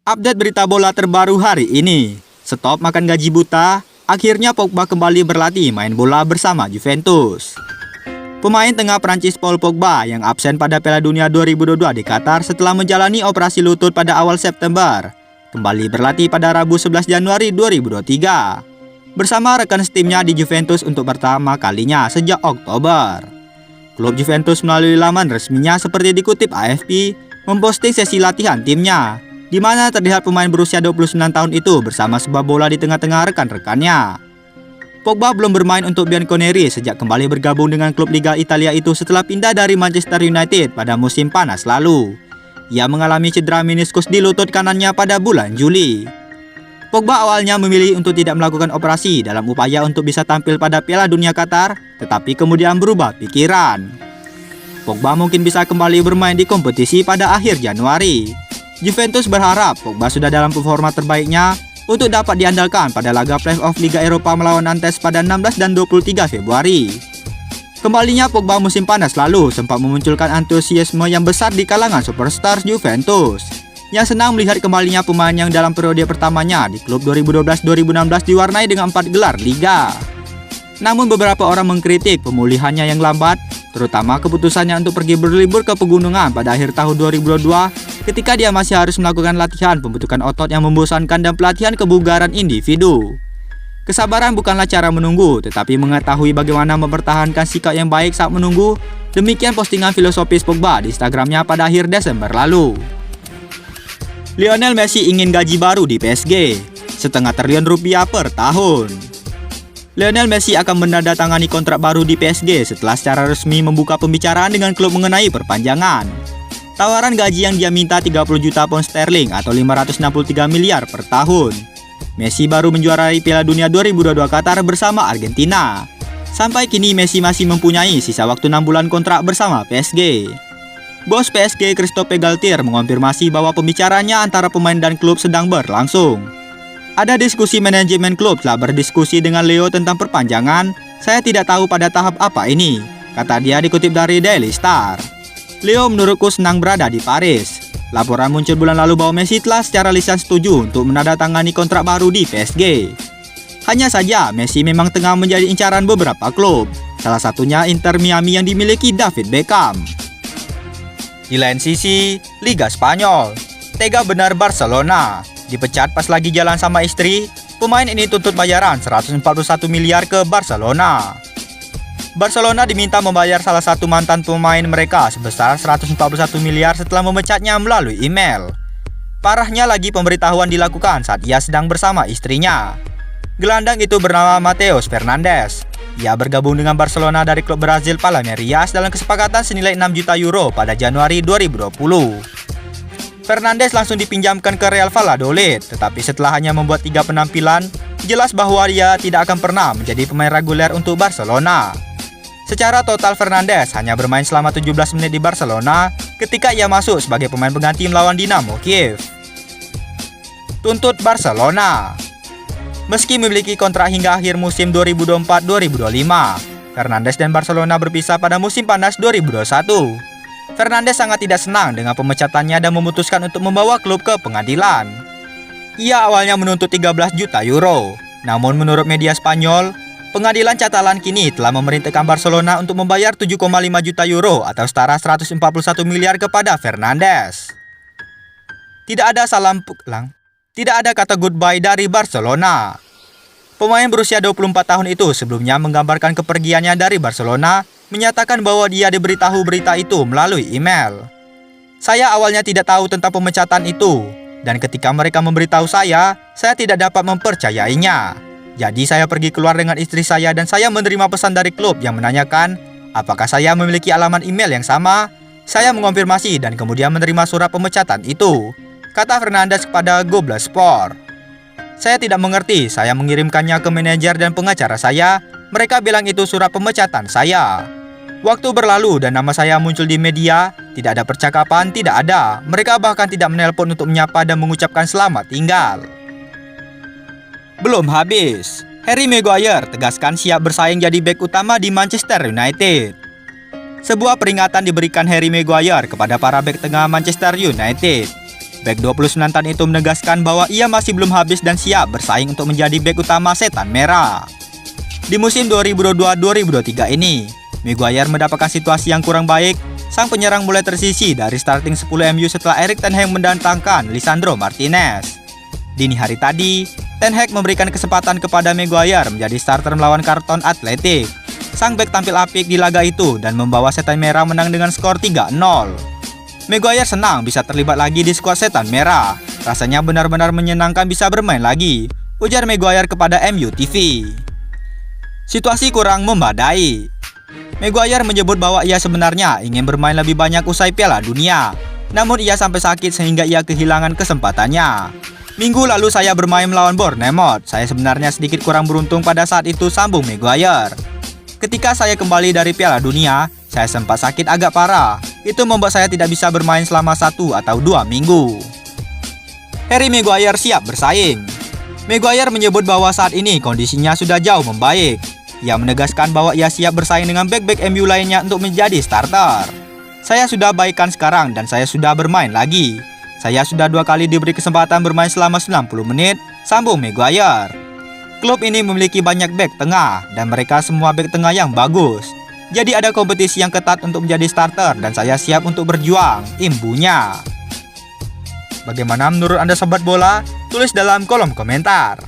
Update berita bola terbaru hari ini. Stop makan gaji buta, akhirnya Pogba kembali berlatih main bola bersama Juventus. Pemain tengah Prancis Paul Pogba yang absen pada Piala Dunia 2022 di Qatar setelah menjalani operasi lutut pada awal September, kembali berlatih pada Rabu 11 Januari 2023 bersama rekan setimnya di Juventus untuk pertama kalinya sejak Oktober. Klub Juventus melalui laman resminya seperti dikutip AFP memposting sesi latihan timnya, di mana terlihat pemain berusia 29 tahun itu bersama sebuah bola di tengah-tengah rekan-rekannya. Pogba belum bermain untuk Bianconeri sejak kembali bergabung dengan klub Liga Italia itu setelah pindah dari Manchester United pada musim panas lalu. Ia mengalami cedera meniskus di lutut kanannya pada bulan Juli. Pogba awalnya memilih untuk tidak melakukan operasi dalam upaya untuk bisa tampil pada Piala Dunia Qatar, tetapi kemudian berubah pikiran. Pogba mungkin bisa kembali bermain di kompetisi pada akhir Januari. Juventus berharap Pogba sudah dalam performa terbaiknya untuk dapat diandalkan pada laga playoff Liga Eropa melawan Nantes pada 16 dan 23 Februari. Kembalinya Pogba musim panas lalu sempat memunculkan antusiasme yang besar di kalangan superstars Juventus, yang senang melihat kembalinya pemain yang dalam periode pertamanya di klub 2012-2016 diwarnai dengan 4 gelar Liga. Namun beberapa orang mengkritik pemulihannya yang lambat, terutama keputusannya untuk pergi berlibur ke pegunungan pada akhir tahun 2022 ketika dia masih harus melakukan latihan pembentukan otot yang membosankan dan pelatihan kebugaran individu. Kesabaran bukanlah cara menunggu, tetapi mengetahui bagaimana mempertahankan sikap yang baik saat menunggu. Demikian postingan filosofis Pogba di Instagramnya pada akhir Desember lalu. Lionel Messi ingin gaji baru di PSG, setengah triliun rupiah per tahun. Lionel Messi akan menandatangani kontrak baru di PSG setelah secara resmi membuka pembicaraan dengan klub mengenai perpanjangan. Tawaran gaji yang dia minta 30 juta pound sterling atau 563 miliar per tahun. Messi baru menjuarai Piala Dunia 2022 Qatar bersama Argentina. Sampai kini Messi masih mempunyai sisa waktu 6 bulan kontrak bersama PSG. Bos PSG Christophe Galtier mengonfirmasi bahwa pembicaraannya antara pemain dan klub sedang berlangsung. Ada diskusi manajemen klub telah berdiskusi dengan Leo tentang perpanjangan. Saya tidak tahu pada tahap apa ini, kata dia dikutip dari Daily Star. Leo menurutku senang berada di Paris. Laporan muncul bulan lalu bahwa Messi telah secara lisan setuju untuk menandatangani kontrak baru di PSG. Hanya saja Messi memang tengah menjadi incaran beberapa klub, salah satunya Inter Miami yang dimiliki David Beckham. Di lain sisi, Liga Spanyol, tega benar Barcelona. Dipecat pas lagi jalan sama istri, pemain ini tuntut bayaran 141 miliar ke Barcelona. Barcelona diminta membayar salah satu mantan pemain mereka sebesar 141 miliar setelah memecatnya melalui email. Parahnya lagi, pemberitahuan dilakukan saat ia sedang bersama istrinya. Gelandang itu bernama Mateus Fernandes. Ia bergabung dengan Barcelona dari klub Brazil Palmeiras dalam kesepakatan senilai 6 juta euro pada Januari 2020. Fernandes langsung dipinjamkan ke Real Valladolid, tetapi setelah hanya membuat 3 penampilan, jelas bahwa dia tidak akan pernah menjadi pemain reguler untuk Barcelona. Secara total Fernandes hanya bermain selama 17 menit di Barcelona ketika ia masuk sebagai pemain pengganti melawan Dinamo Kiev. Tuntut Barcelona. Meski memiliki kontrak hingga akhir musim 2024-2025, Fernandes dan Barcelona berpisah pada musim panas 2021. Fernandes sangat tidak senang dengan pemecatannya dan memutuskan untuk membawa klub ke pengadilan. Ia awalnya menuntut 13 juta euro, namun menurut media Spanyol, pengadilan Catalan kini telah memerintahkan Barcelona untuk membayar 7,5 juta euro atau setara 141 miliar kepada Fernandes. Tidak ada kata goodbye dari Barcelona. Pemain berusia 24 tahun itu sebelumnya menggambarkan kepergiannya dari Barcelona, menyatakan bahwa dia diberitahu berita itu melalui email. Saya awalnya tidak tahu tentang pemecatan itu, dan ketika mereka memberitahu saya tidak dapat mempercayainya. Jadi saya pergi keluar dengan istri saya dan saya menerima pesan dari klub yang menanyakan apakah saya memiliki alamat email yang sama. Saya mengonfirmasi dan kemudian menerima surat pemecatan itu, kata Fernandes kepada Goble Sport. Saya tidak mengerti, saya mengirimkannya ke manajer dan pengacara saya. Mereka bilang itu surat pemecatan saya. Waktu berlalu dan nama saya muncul di media, tidak ada percakapan, tidak ada. Mereka bahkan tidak menelpon untuk menyapa dan mengucapkan selamat tinggal. Belum habis, Harry Maguire tegaskan siap bersaing jadi bek utama di Manchester United. Sebuah peringatan diberikan Harry Maguire kepada para bek tengah Manchester United. Bek 29 tahun itu menegaskan bahwa ia masih belum habis dan siap bersaing untuk menjadi bek utama Setan Merah. Di musim 2022-2023 ini, Maguire mendapatkan situasi yang kurang baik. Sang penyerang mulai tersisi dari starting 10 MU setelah Erik ten Hag mendatangkan Lisandro Martinez. Dini hari tadi, Ten Hag memberikan kesempatan kepada Maguire menjadi starter melawan Charlton Athletic. Sang bek tampil apik di laga itu dan membawa Setan Merah menang dengan skor 3-0. Maguire senang bisa terlibat lagi di skuad Setan Merah. Rasanya benar-benar menyenangkan bisa bermain lagi, ujar Maguire kepada MU TV. Situasi kurang membadai. Maguire menyebut bahwa ia sebenarnya ingin bermain lebih banyak usai Piala Dunia. Namun ia sampai sakit sehingga ia kehilangan kesempatannya. Minggu lalu saya bermain melawan Bournemouth. Saya sebenarnya sedikit kurang beruntung pada saat itu, sambung Maguire. Ketika saya kembali dari Piala Dunia, saya sempat sakit agak parah. Itu membuat saya tidak bisa bermain selama 1 atau 2 minggu. Harry Maguire siap bersaing. Maguire menyebut bahwa saat ini kondisinya sudah jauh membaik. Ia menegaskan bahwa ia siap bersaing dengan bek-bek MU lainnya untuk menjadi starter. Saya sudah baikkan sekarang dan saya sudah bermain lagi. Saya sudah 2 kali diberi kesempatan bermain selama 90 menit, sambung Maguire. Klub ini memiliki banyak bek tengah dan mereka semua bek tengah yang bagus. Jadi ada kompetisi yang ketat untuk menjadi starter dan saya siap untuk berjuang, imbunya. Bagaimana menurut Anda sobat bola? Tulis dalam kolom komentar.